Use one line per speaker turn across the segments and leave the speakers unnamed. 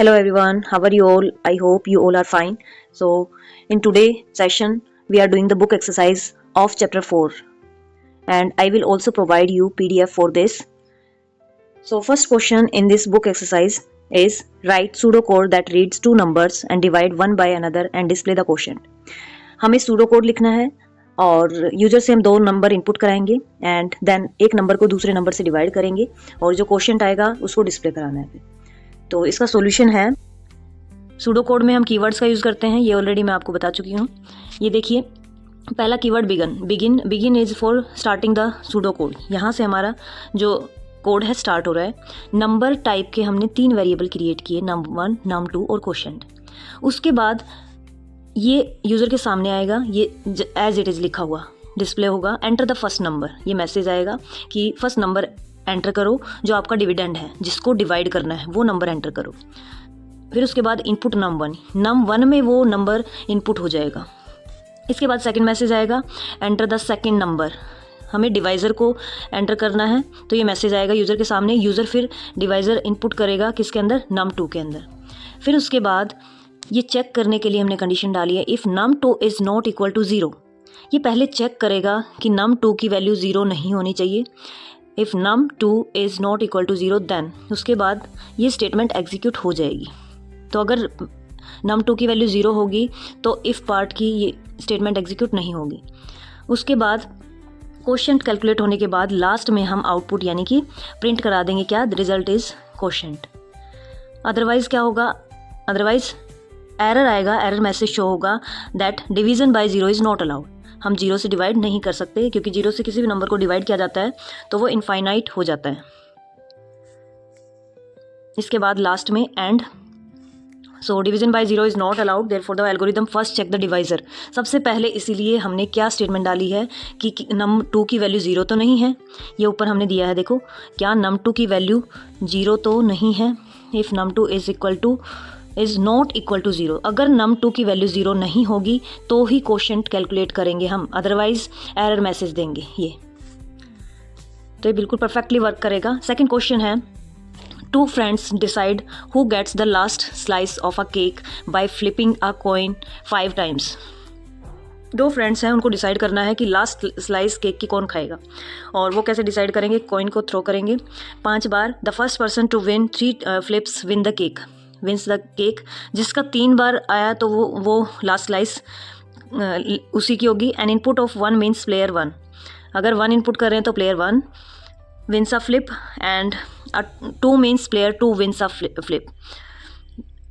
Hello everyone, how are you all? I hope you all are fine. So, in today's session, we are doing the book exercise of chapter 4, and I will also provide you PDF for this. So, first question in this book exercise is write pseudocode that reads two numbers and divide one by another and display the quotient. हमें pseudocode लिखना है और user से हम दो number input कराएंगे and then एक number को दूसरे नंबर से डिवाइड करेंगे और जो क्वोशिएंट आएगा उसको डिस्प्ले कराना है। तो इसका सॉल्यूशन है, सूडो कोड में हम कीवर्ड्स का यूज़ करते हैं, ये ऑलरेडी मैं आपको बता चुकी हूँ। ये देखिए, पहला keyword begin is for starting the pseudo code. यहाँ से हमारा जो कोड है स्टार्ट हो रहा है। नंबर टाइप के हमने 3 वेरिएबल क्रिएट किए, num1, num2 और क्वोशिएंट। उसके बाद ये यूज़र के सामने आएगा, ये एज इट इज़ लिखा हुआ डिस्प्ले होगा। एंटर द फर्स्ट नंबर, ये मैसेज आएगा कि फर्स्ट नंबर एंटर करो जो आपका डिविडेंड है, जिसको डिवाइड करना है वो नंबर एंटर करो। फिर उसके बाद इनपुट num1 में वो नंबर इनपुट हो जाएगा। इसके बाद सेकंड मैसेज आएगा, एंटर द सेकंड नंबर, हमें डिवाइज़र को एंटर करना है, तो ये मैसेज आएगा यूज़र के सामने। यूज़र फिर डिवाइज़र इनपुट करेगा किसके अंदर, num2 के अंदर। फिर उसके बाद ये चेक करने के लिए हमने कंडीशन डाली है, if num2 is not equal to 0। ये पहले चेक करेगा कि num2 की वैल्यू 0 नहीं होनी चाहिए। If num2 is not equal to 0 then उसके बाद ये स्टेटमेंट एग्जीक्यूट हो जाएगी। तो अगर num2 की वैल्यू 0 होगी तो इफ़ पार्ट की ये स्टेटमेंट एग्जीक्यूट नहीं होगी। उसके बाद क्वोशिएंट कैलकुलेट होने के बाद लास्ट में हम आउटपुट यानी कि प्रिंट करा देंगे क्या, the result is quotient. Otherwise क्या होगा, अदरवाइज़ एरर आएगा, एरर मैसेज शो होगा that division by 0 is not allowed. हम 0 से डिवाइड नहीं कर सकते, क्योंकि 0 से किसी भी नंबर को डिवाइड किया जाता है तो वो इनफाइनाइट हो जाता है। इसके बाद लास्ट में end, so division by 0 is not allowed, therefore the algorithm first check the divisor. सबसे पहले इसीलिए हमने क्या स्टेटमेंट डाली है कि num2 की वैल्यू 0 तो नहीं है। ये ऊपर हमने दिया है, देखो, क्या num2 की वैल्यू 0 तो नहीं है। If num2 is not equal to 0, अगर num2 की वैल्यू 0 नहीं होगी तो ही क्वोशिएंट कैलकुलेट करेंगे हम, अदरवाइज एरर मैसेज देंगे ये। तो ये बिल्कुल परफेक्टली वर्क करेगा। सेकंड क्वेश्चन है, 2 friends decide who gets the last slice of a cake by flipping a coin 5 times। 2 friends हैं, उनको डिसाइड करना है कि लास्ट स्लाइस केक की कौन खाएगा, और वो कैसे डिसाइड करेंगे, कॉइन को थ्रो करेंगे 5 बार। The first person to win 3 flips wins the cake. जिसका 3 बार आया तो वो लास्ट स्लाइस उसी की होगी। An input of 1 means player 1, अगर 1 इनपुट कर रहे हैं तो player 1 wins a flip and 2 means player 2 wins a flip.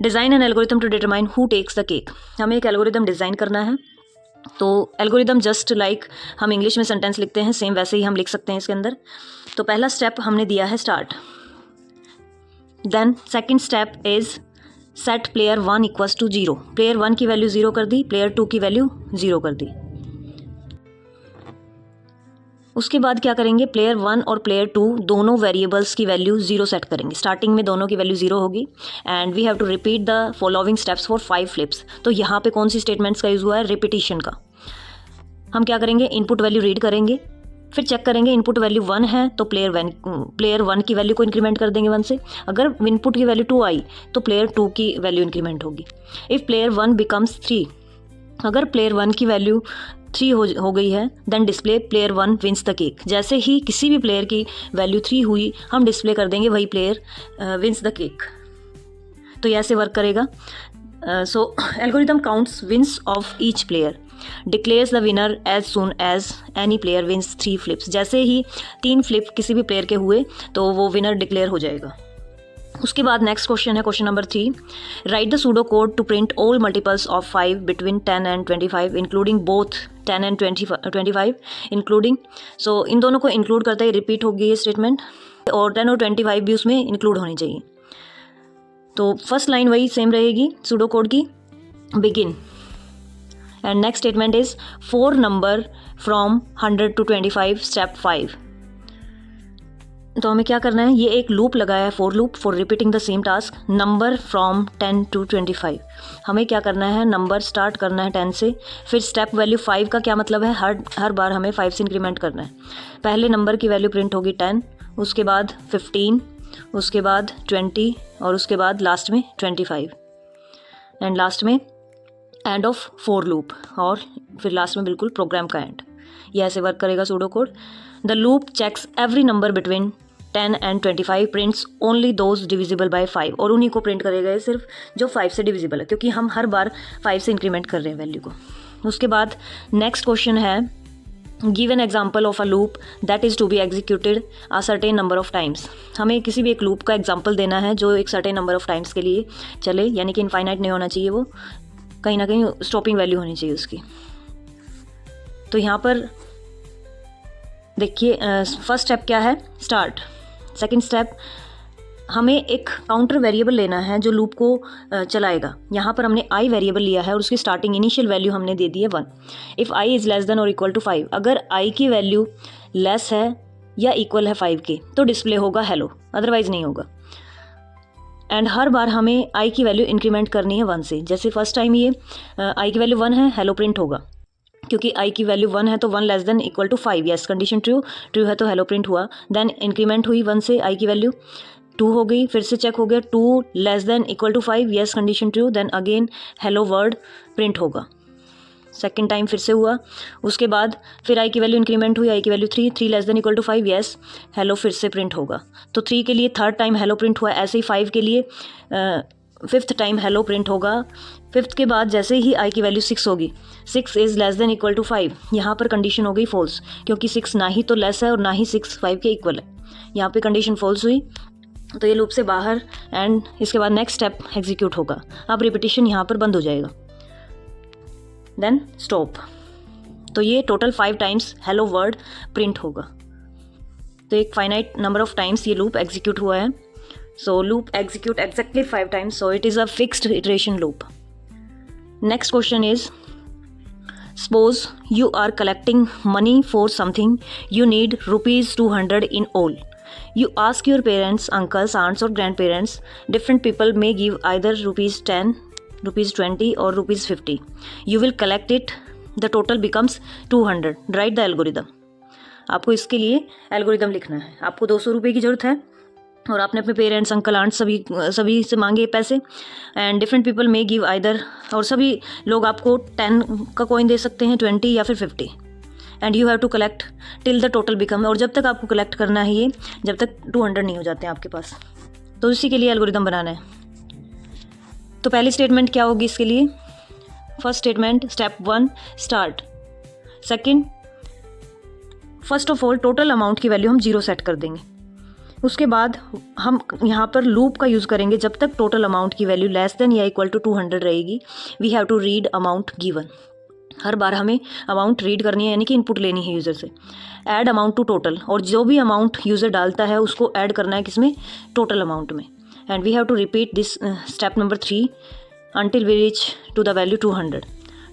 Design an algorithm to determine who takes the cake. हमें एक एल्गोरिथम डिज़ाइन करना है, तो एल्गोरिथम जस्ट लाइक हम इंग्लिश में सेंटेंस लिखते हैं, सेम वैसे ही हम लिख सकते हैं इसके अंदर। तो पहला स्टेप हमने दिया है start, then second step is set player 1 equals to 0। Player 1 की वैल्यू 0 कर दी, प्लेयर 2 की वैल्यू 0 कर दी। उसके बाद क्या करेंगे, प्लेयर 1 और प्लेयर 2 दोनों वेरिएबल्स की वैल्यू 0 सेट करेंगे। स्टार्टिंग में दोनों की वैल्यू 0 होगी and we have to repeat the following steps for 5 flips. तो यहाँ पे कौन सी स्टेटमेंट्स का यूज़ हुआ है, रिपीटिशन का। हम क्या करेंगे, इनपुट वैल्यू रीड करेंगे, फिर चेक करेंगे इनपुट वैल्यू 1 है तो प्लेयर 1 की वैल्यू को इंक्रीमेंट कर देंगे 1 से। अगर इनपुट की वैल्यू 2 आई तो प्लेयर 2 की वैल्यू इंक्रीमेंट होगी। इफ़ प्लेयर 1 बिकम्स 3, अगर प्लेयर 1 की वैल्यू 3 हो गई है then display player 1 wins the cake. जैसे ही किसी भी प्लेयर की वैल्यू 3 हुई हम डिस्प्ले कर देंगे वही प्लेयर विंस द केक। तो ये ऐसे वर्क करेगा। So algorithm counts wins of each player, declares the winner as soon as any player wins 3 flips. जैसे ही 3 फ्लिप किसी भी प्लेयर के हुए तो वो विनर डिक्लेयर हो जाएगा। उसके बाद नेक्स्ट क्वेश्चन है, question number 3, write the pseudo code to print all multiples of 5 between 10 and 25 including both 10 and 25 including. So इन दोनों को इंक्लूड करते ही रिपीट होगी ये स्टेटमेंट, और 10 और 25 भी उसमें इंक्लूड होनी चाहिए। तो फर्स्ट लाइन वही सेम रहेगी सूडो कोड की, begin, and next statement is 4 number from 100 to 25 step 5। तो हमें क्या करना है, ये एक लूप लगाया है, for loop for repeating the same task, number from 10 to 25। हमें क्या करना है, नंबर स्टार्ट करना है 10 से, फिर स्टेप वैल्यू 5 का क्या मतलब है, हर बार हमें 5 से इंक्रीमेंट करना है। पहले नंबर की वैल्यू प्रिंट होगी 10, उसके बाद 15, उसके बाद 20 और उसके बाद लास्ट में 25 एंड लास्ट में एंड ऑफ फोर लूप और फिर लास्ट में बिल्कुल प्रोग्राम का एंड। ये ऐसे वर्क करेगा pseudo code. The loop checks every number between 10 and 25, prints only those divisible by 5, और उन्हीं को प्रिंट करेगा ये सिर्फ जो 5 से डिविजिबल है, क्योंकि हम हर बार 5 से इंक्रीमेंट कर रहे हैं वैल्यू को। उसके बाद नेक्स्ट क्वेश्चन है, give an example of a loop that is to be executed a certain number of times. हमें किसी भी एक लूप का एग्जाम्पल देना है जो एक सर्टेन नंबर ऑफ टाइम्स के लिए चले, यानी कि इनफाइनाइट नहीं होना चाहिए, वो कहीं ना कहीं स्टॉपिंग वैल्यू होनी चाहिए उसकी। तो यहाँ पर देखिए फर्स्ट स्टेप क्या है, स्टार्ट। सेकंड स्टेप, हमें एक काउंटर वेरिएबल लेना है जो लूप को चलाएगा। यहाँ पर हमने आई वेरिएबल लिया है और उसकी स्टार्टिंग इनिशियल वैल्यू हमने दे दी है 1। If I is less than और इक्वल टू 5, अगर आई की वैल्यू लेस है या इक्वल है 5 के तो डिस्प्ले होगा हेलो, अदरवाइज नहीं होगा। एंड हर बार हमें आई की वैल्यू इंक्रीमेंट करनी है 1 से। जैसे फर्स्ट टाइम ये आई की वैल्यू 1 है, हेलो प्रिंट होगा, क्योंकि आई की वैल्यू 1 है तो 1 less than equal to 5, yes condition true, true है तो हेलो प्रिंट हुआ। देन इंक्रीमेंट हुई 1 से, आई की वैल्यू 2 हो गई, फिर से चेक हो गया 2 less than equal to 5, yes condition true, then again hello world print होगा। सेकेंड टाइम फिर से हुआ, उसके बाद फिर आई की वैल्यू इंक्रीमेंट हुई, आई की वैल्यू 3 less than equal to 5, yes hello फिर से प्रिंट होगा। तो 3 के लिए थर्ड टाइम हेलो प्रिंट हुआ, ऐसे ही 5 के लिए फिफ्थ टाइम हेलो प्रिंट होगा। फिफ्थ के बाद जैसे ही आई की वैल्यू 6 होगी, 6 is less than equal to 5, यहाँ पर कंडीशन हो गई फॉल्स, क्योंकि 6 ना ही तो लेस है और ना ही 6 5 के इक्वल है, यहाँ पे कंडीशन फॉल्स हुई तो ये लूप से बाहर। एंड इसके बाद नेक्स्ट स्टेप एग्जीक्यूट होगा। अब रिपीटिशन यहाँ पर बंद हो जाएगा, देन स्टॉप। तो ये total 5 times hello world print होगा। तो एक फाइनाइट नंबर ऑफ टाइम्स ये लूप एग्जीक्यूट हुआ है। So loop execute exactly 5 times, so it is a fixed iteration loop. Next question is, suppose you are collecting money for something, you need rupees 200 in all. You ask your parents, uncles, aunts or grandparents. Different people may give either rupees 10, rupees 20 or rupees 50. You will collect it, the total becomes 200. Write the algorithm. आपको इसके लिए algorithm लिखना है। आपको 200 रुपये की ज़रूरत है और आपने अपने पेरेंट्स, अंकल, आंट सभी से मांगे पैसे। And different people may give either, और सभी लोग आपको 10 का कॉइन दे सकते हैं, 20 या फिर 50। And you have to collect till the total become, और जब तक आपको कलेक्ट करना है ये, जब तक 200 नहीं हो जाते हैं आपके पास। तो इसी के लिए एल्गोरिदम बनाना है। तो पहली स्टेटमेंट क्या होगी इसके लिए, first statement step 1 start. Second, first of all total amount की वैल्यू हम 0 सेट कर देंगे। उसके बाद हम यहाँ पर लूप का यूज़ करेंगे जब तक टोटल अमाउंट की वैल्यू लेस देन या इक्वल टू 200 रहेगी। We have to read amount given, हर बार हमें अमाउंट रीड करनी है, यानी कि इनपुट लेनी है यूज़र से। ऐड अमाउंट टू टोटल, और जो भी अमाउंट यूज़र डालता है उसको ऐड करना है किसमें, टोटल अमाउंट में। And we have to repeat this step number 3 until we reach to the value 200.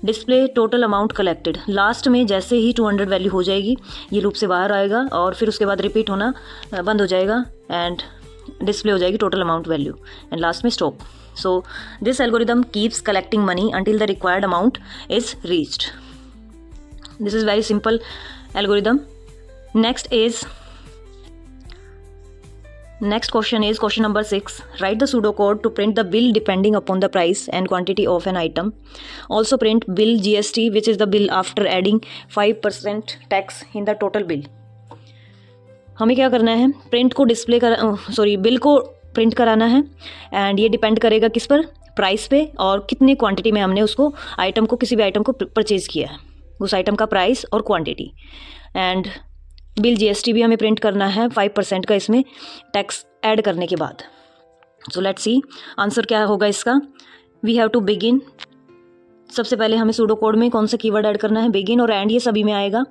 Display total amount collected, last में जैसे ही 200 वैल्यू हो जाएगी ये लूप से बाहर आएगा और फिर उसके बाद रिपीट होना बंद हो जाएगा एंड डिस्प्ले हो जाएगी total amount value and last में stop. So this algorithm keeps collecting money until the required amount is reached. This is very simple algorithm. Next question is question number 6. Write the pseudocode to print the bill depending upon the price and quantity of an item. Also print bill GST, which is the bill after adding 5% tax in the total bill. हमें क्या करना है, bill को print कराना है and ये depend करेगा किस पर, प्राइस पे और कितनी क्वांटिटी में हमने उसको आइटम को, किसी भी आइटम को परचेज़ किया है, उस आइटम का प्राइस और क्वांटिटी। एंड बिल GST भी हमें प्रिंट करना है 5% का इसमें टैक्स ऐड करने के बाद। सो लेट्स सी आंसर क्या होगा इसका। वी हैव टू बिगिन, सबसे पहले हमें सूडो कोड में कौन सा कीवर्ड ऐड करना है, बिगिन और एंड, ये सभी में आएगा।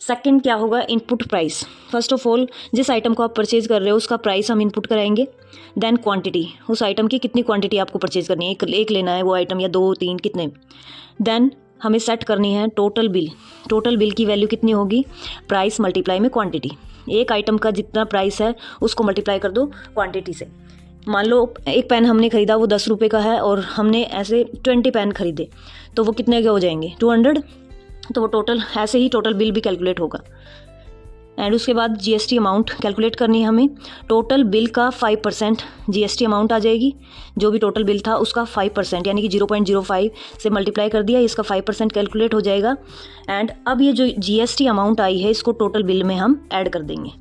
सेकंड क्या होगा, input price. First of all जिस आइटम को आप परचेज कर रहे हो उसका प्राइस हम इनपुट कराएंगे। देन क्वांटिटी, उस आइटम की कितनी क्वांटिटी आपको परचेज करनी है, एक लेना है वो आइटम या 2 3 कितने। देन हमें सेट करनी है टोटल बिल। टोटल बिल की वैल्यू कितनी होगी, प्राइस मल्टीप्लाई में क्वांटिटी। एक आइटम का जितना प्राइस है उसको मल्टीप्लाई कर दो क्वांटिटी से। मान लो एक पेन हमने ख़रीदा वो 10 रुपये का है और हमने ऐसे 20 पेन खरीदे तो वो कितने के हो जाएंगे, 200। तो वो टोटल ऐसे ही टोटल बिल भी कैलकुलेट होगा। एंड उसके बाद जीएसटी अमाउंट कैलकुलेट करनी है हमें। टोटल बिल का 5% जीएसटी अमाउंट आ जाएगी, जो भी टोटल बिल था उसका 5% यानी कि 0.05 से मल्टीप्लाई कर दिया, इसका 5% कैलकुलेट हो जाएगा। एंड अब ये जो जीएसटी अमाउंट आई है इसको टोटल बिल में हम ऐड कर देंगे,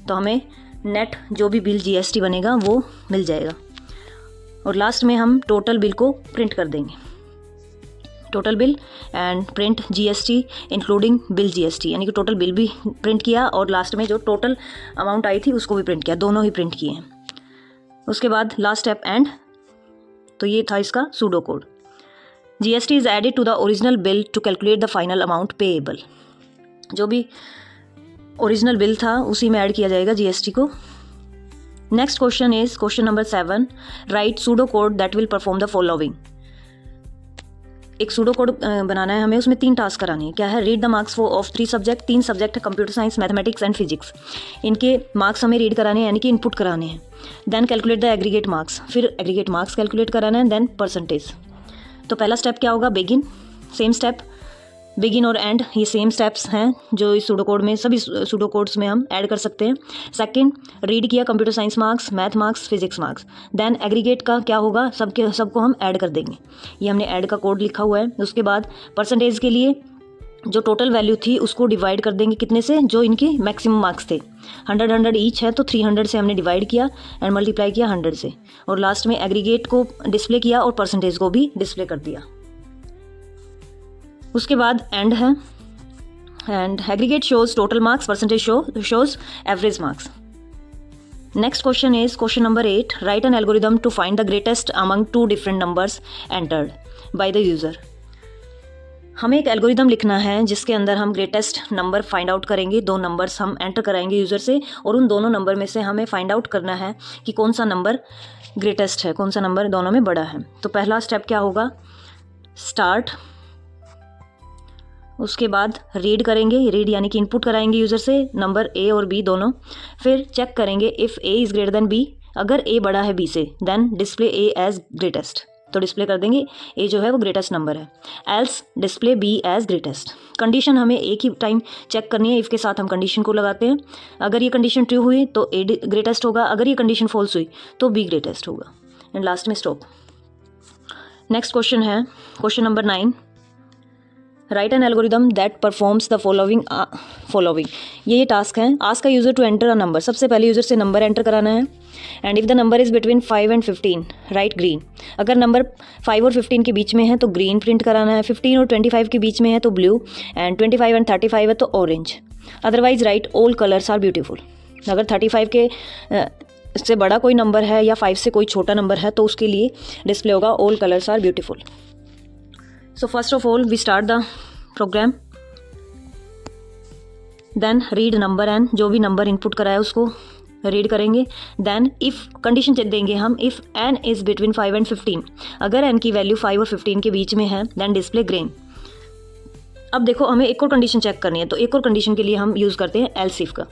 तो हमें नेट जो भी बिल जीएसटी बनेगा वो मिल जाएगा। और लास्ट में हम टोटल बिल को प्रिंट कर देंगे, total bill and print GST including bill GST, यानी कि टोटल बिल भी प्रिंट किया और लास्ट में जो टोटल अमाउंट आई थी उसको भी प्रिंट किया, दोनों ही प्रिंट किए हैं। उसके बाद लास्ट स्टेप एंड, तो ये था इसका pseudo code. GST is added to the original bill to calculate the final amount payable. जो भी ओरिजिनल बिल था उसी में ऐड किया जाएगा जीएसटी को। Next question is question number 7, write pseudo code that will perform the following. एक pseudo code बनाना है हमें, उसमें 3 टास्क कराने हैं। क्या है? Read the marks for of 3 subject, 3 subject है computer science, mathematics and physics. इनके मार्क्स हमें रीड कराने हैं यानी कि इनपुट कराने हैं। Then calculate the aggregate marks, फिर एग्रीगेट मार्क्स कैलकुलेट कराना है, देन परसेंटेज। तो पहला स्टेप क्या होगा? बिगिन। सेम स्टेप, बिगिन और एंड ये सेम स्टेप्स हैं जो इस सूडो कोड में, सभी सूडो कोड्स में हम ऐड कर सकते हैं। सेकंड, रीड किया computer science marks, math marks, physics marks. Then aggregate का क्या होगा? सबको हम ऐड कर देंगे, ये हमने ऐड का कोड लिखा हुआ है। उसके बाद परसेंटेज के लिए जो टोटल वैल्यू थी उसको डिवाइड कर देंगे कितने से? जो इनके मैक्सिमम मार्क्स थे, 100 ईच है तो 300 से हमने डिवाइड किया एंड मल्टीप्लाई किया 100 से। और लास्ट में एग्रीगेट को डिस्प्ले किया और परसेंटेज को भी डिस्प्ले कर दिया। उसके बाद एंड है, end aggregate shows total marks, percentage shows average marks. Next question is question number 8, write an algorithm to find the greatest among 2 different numbers entered by the user. हमें एक algorithm लिखना है जिसके अंदर हम ग्रेटेस्ट नंबर फाइंड आउट करेंगे। 2 numbers हम enter कराएंगे यूज़र से और उन दोनों नंबर में से हमें फाइंड आउट करना है कि कौन सा नंबर ग्रेटेस्ट है, कौन सा नंबर दोनों में बड़ा है। तो पहला स्टेप क्या होगा? स्टार्ट। उसके बाद रीड करेंगे, रीड यानी कि इनपुट कराएंगे यूज़र से नंबर ए और बी दोनों। फिर चेक करेंगे if a is greater than b, अगर ए बड़ा है बी से then display a as greatest, तो डिस्प्ले कर देंगे ए जो है वो ग्रेटेस्ट नंबर है। Else display b as greatest. Condition हमें एक ही टाइम चेक करनी है, इफ़ के साथ हम कंडीशन को लगाते हैं। अगर ये कंडीशन ट्रू हुई तो ए ग्रेटेस्ट होगा, अगर ये कंडीशन फॉल्स हुई तो बी ग्रेटेस्ट होगा, एंड लास्ट में स्टॉप। नेक्स्ट क्वेश्चन है question number 9, write an algorithm that performs the following. ये टास्क है। Ask a user to enter a number, सबसे पहले यूज़र से नंबर एंटर कराना है। And if the number is between 5 and 15 write green. अगर number 5 और 15 के बीच में है तो ग्रीन प्रिंट कराना है, 15 और 25 के बीच में है तो ब्लू, एंड 25 and 35 है तो orange. Otherwise write all colours are beautiful. अगर 35 के से बड़ा कोई नंबर है या 5 से कोई छोटा नंबर है तो उसके लिए डिस्प्ले होगा all colours are beautiful. So first of all we start the program, then read number and जो भी नंबर इनपुट कराया उसको रीड करेंगे। देन इफ़ कंडीशन देंगे हम, if n is between 5 and 15, अगर n की वैल्यू 5 और 15 के बीच में है देन डिस्प्ले ग्रीन। अब देखो हमें एक और कंडीशन चेक करनी है, तो एक और कंडीशन के लिए हम यूज़ करते हैं एल्स इफ़ का।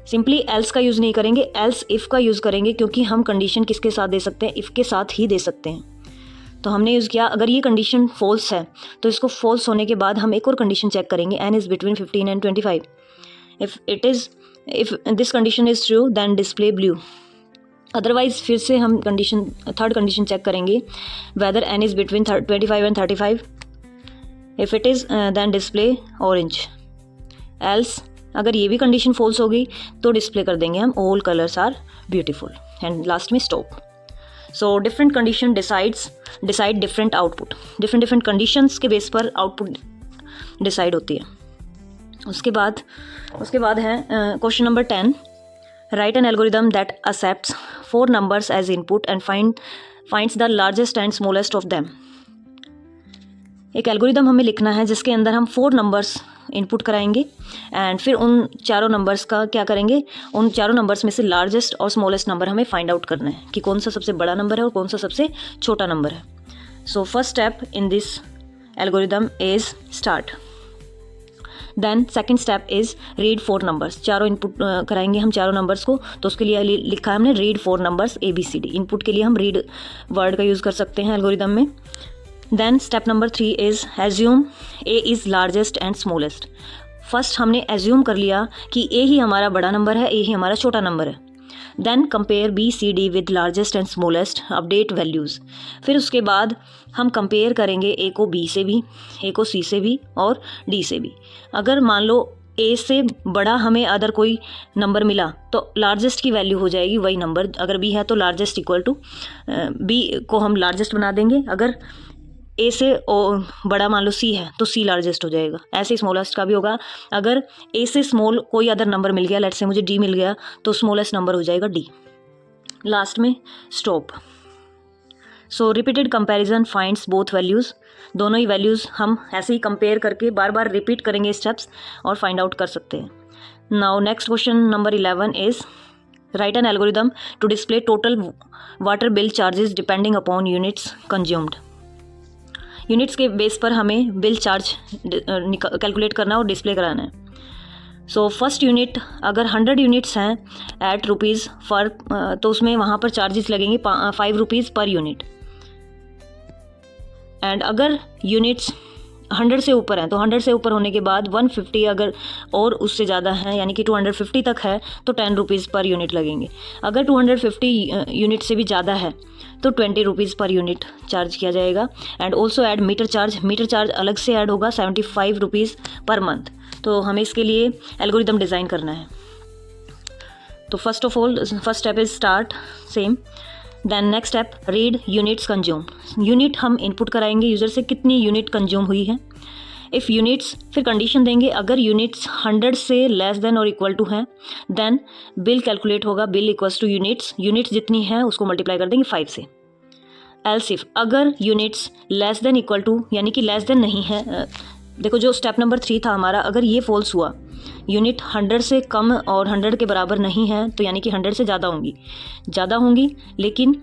सिंपली एल्स का यूज़ नहीं करेंगे, एल्स इफ़ का यूज़ करेंगे, क्योंकि हम कंडीशन किसके साथ दे सकते हैं? इफ़ के साथ ही दे सकते हैं। तो हमने यूज़ किया, अगर ये कंडीशन फॉल्स है तो इसको फॉल्स होने के बाद हम एक और कंडीशन चेक करेंगे, n is between 15 and 25। If this condition is true then display blue. Otherwise फिर से हम थर्ड कंडीशन चेक करेंगे, whether n is between 25 and 35। If it is then display orange. Else अगर ये भी कंडीशन फॉल्स होगी तो डिस्प्ले कर देंगे हम all colours are beautiful, and last में stop. So different condition decide different output. Different conditions के बेस पर आउटपुट डिसाइड होती है। उसके बाद है question number 10, write an algorithm that accepts 4 numbers as input and finds the largest and smallest of them. एक algorithm हमें लिखना है जिसके अंदर हम 4 नंबर्स इनपुट कराएंगे एंड फिर उन चारों नंबर्स का क्या करेंगे, उन चारों नंबर्स में से लार्जेस्ट और स्मॉलेस्ट नंबर हमें फाइंड आउट करना है कि कौन सा सबसे बड़ा नंबर है और कौन सा सबसे छोटा नंबर है। So first step in this algorithm is start. Then second step is read 4 numbers. चारों इनपुट कराएंगे हम चारों नंबर्स को, तो उसके लिए लिखा है हमने रीड 4 नंबर्स ABCD। इनपुट के लिए हम रीड वर्ड का यूज़ कर सकते हैं एल्गोरिदम में। Then step number 3 is assume A is largest and smallest. First हमने एज्यूम कर लिया कि ए ही हमारा बड़ा नंबर है, ए ही हमारा छोटा नंबर है। Then compare B C D with largest and smallest, update values. फिर उसके बाद हम कंपेयर करेंगे ए को बी से भी, ए को सी से भी और डी से भी। अगर मान लो ए से बड़ा हमें अदर कोई नंबर मिला तो लार्जेस्ट की वैल्यू हो जाएगी वही नंबर। अगर बी है तो लार्जेस्ट इक्वल टू बी को हम लार्जेस्ट बना देंगे। अगर ए से बड़ा मान लो सी है तो सी लार्जेस्ट हो जाएगा। ऐसे ही स्मॉलेस्ट का भी होगा। अगर ए से स्मॉल कोई अदर नंबर मिल गया, लेट से मुझे डी मिल गया, तो स्मॉलेस्ट नंबर हो जाएगा डी। लास्ट में stop. So repeated comparison finds both values. दोनों ही वैल्यूज़ हम ऐसे ही कंपेयर करके बार बार रिपीट करेंगे स्टेप्स और फाइंड आउट कर सकते हैं। Now next question number 11 is write an algorithm to display total water bill charges depending upon units consumed. Units के बेस पर हमें बिल चार्ज कैलकुलेट करना और डिस्प्ले कराना है। सो फर्स्ट यूनिट अगर 100 यूनिट्स हैं एट रुपीज़ फॉर, तो उसमें वहाँ पर चार्जेस लगेंगे 5 रुपीज़ पर यूनिट। एंड अगर यूनिट्स 100 से ऊपर हैं तो 100 से ऊपर होने के बाद 150 अगर और उससे ज़्यादा हैं यानी कि 250 तक है तो 10 रुपीज़ पर यूनिट लगेंगे। अगर 250 यूनिट से भी ज़्यादा है तो 20 रुपीज़ पर यूनिट चार्ज किया जाएगा। And also add meter charge, meter charge अलग से ऐड होगा 75 रुपीज़ पर मंथ। तो हमें इसके लिए एल्गोरिदम डिज़ाइन करना है। तो first of all first step is start same. Then next step read units consume. Unit हम इनपुट कराएंगे यूज़र से कितनी यूनिट कंज्यूम हुई है। इफ़ यूनिट्स फिर कंडीशन देंगे, अगर यूनिट्स 100 से लेस देन और इक्वल टू हैं देन बिल कैलकुलेट होगा, bill equals to units, units जितनी है उसको मल्टीप्लाई कर देंगे 5 से। एल्स इफ अगर units less than equal to यानी कि लेस देन नहीं है, देखो जो स्टेप नंबर 3 था हमारा, अगर ये फॉल्स हुआ, यूनिट 100 से कम और 100 के बराबर नहीं है तो यानी कि 100 से ज़्यादा होंगी, लेकिन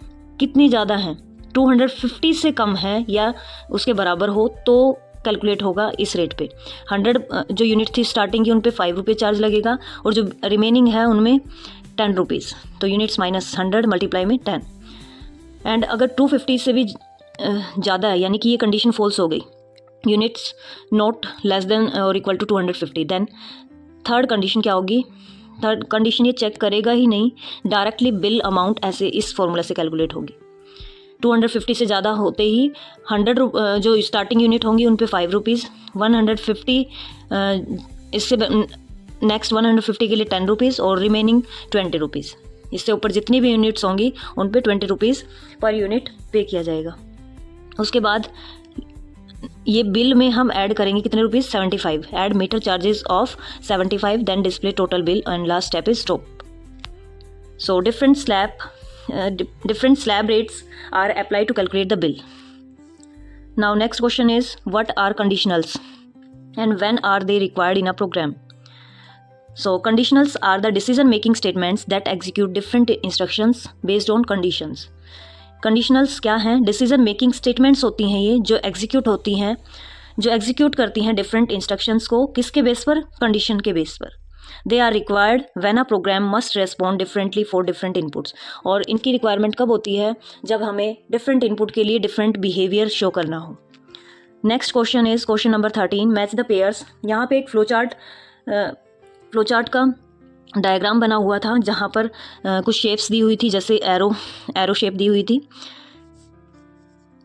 कितनी ज़्यादा हैं 250 से कम है या उसके बराबर हो तो कैलकुलेट होगा इस रेट पे। 100 जो यूनिट थी स्टार्टिंग की उन पे 5 रुपये चार्ज लगेगा और जो रिमेनिंग है उनमें 10 रुपीज़। तो यूनिट्स माइनस 100 मल्टीप्लाई में 10। एंड अगर 250 से भी ज़्यादा है यानी कि ये कंडीशन फॉल्स हो गई, यूनिट्स नॉट लेस देन और equal to 250, then third condition क्या होगी। थर्ड कंडीशन ये चेक करेगा ही नहीं, डायरेक्टली बिल अमाउंट ऐसे इस फॉर्मूला से कैलकुलेट होगी। 250 से ज़्यादा होते ही 100 जो स्टार्टिंग यूनिट होंगी उन पे 5 रुपीज़, 150 इससे नेक्स्ट 150 के लिए 10 रुपीज़ और रिमेनिंग 20 रुपीज़। इससे ऊपर जितनी भी यूनिट्स होंगी उन पे 20 रुपीज़ पर यूनिट पे किया जाएगा। उसके बाद ये बिल में हम ऐड करेंगे कितने rupees 75, add meter charges of 75, then display total bill and last step is stop. So different slab rates are applied to calculate the bill. Now next question is what are conditionals and when are they required in a program? So conditionals are the decision making statements that execute different instructions based on conditions. Conditionals क्या हैं? Decision making statements होती हैं ये जो execute करती हैं different instructions को, किसके बेस पर? कंडीशन के बेस पर। They are required when a program must respond differently for different inputs. और इनकी रिक्वायरमेंट कब होती है? जब हमें डिफरेंट इनपुट के लिए डिफरेंट बिहेवियर शो करना हो। Next question is question number 13, match the pairs. यहाँ पे एक फ्लो चार्ट का डायग्राम बना हुआ था जहाँ पर कुछ शेप्स दी हुई थी, जैसे एरो शेप दी हुई थी,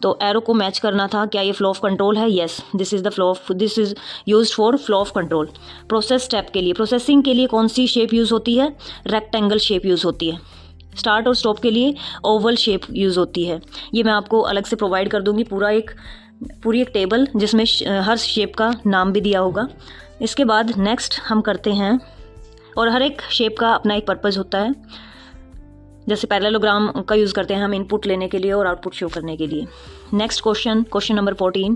तो एरो को मैच करना था। क्या ये फ्लो ऑफ कंट्रोल है? Yes, this is used for flow of control. Process step के लिए, प्रोसेसिंग के लिए कौन सी शेप यूज़ होती है? रेक्टेंगल शेप यूज़ होती है। स्टार्ट और स्टॉप के लिए ओवल शेप यूज़ होती है। ये मैं आपको अलग से प्रोवाइड कर दूंगी पूरी एक टेबल जिसमें हर शेप का नाम भी दिया होगा। इसके बाद नेक्स्ट हम करते हैं, और हर एक शेप का अपना एक पर्पज़ होता है। जैसे पैरेललोग्राम का यूज़ करते हैं हम इनपुट लेने के लिए और आउटपुट शो करने के लिए। Next question number 14,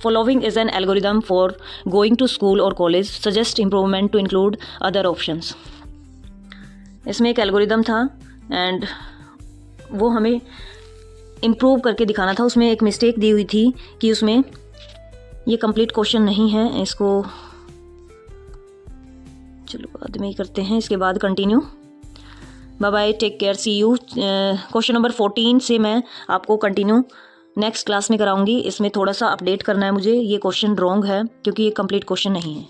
following is an algorithm for going to school और college, suggest improvement to include other options. इसमें एक एल्गोरिदम था एंड वो हमें इम्प्रूव करके दिखाना था। उसमें एक मिस्टेक दी हुई थी कि उसमें ये कंप्लीट क्वेश्चन नहीं है, इसको चलो बाद में ही करते हैं। इसके बाद continue, bye bye, take care, see you. Question number 14 से मैं आपको कंटिन्यू नेक्स्ट क्लास में कराऊंगी। इसमें थोड़ा सा अपडेट करना है मुझे, ये क्वेश्चन रॉन्ग है क्योंकि ये कंप्लीट क्वेश्चन नहीं है।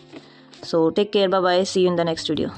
So take care, bye bye, see you in the next video.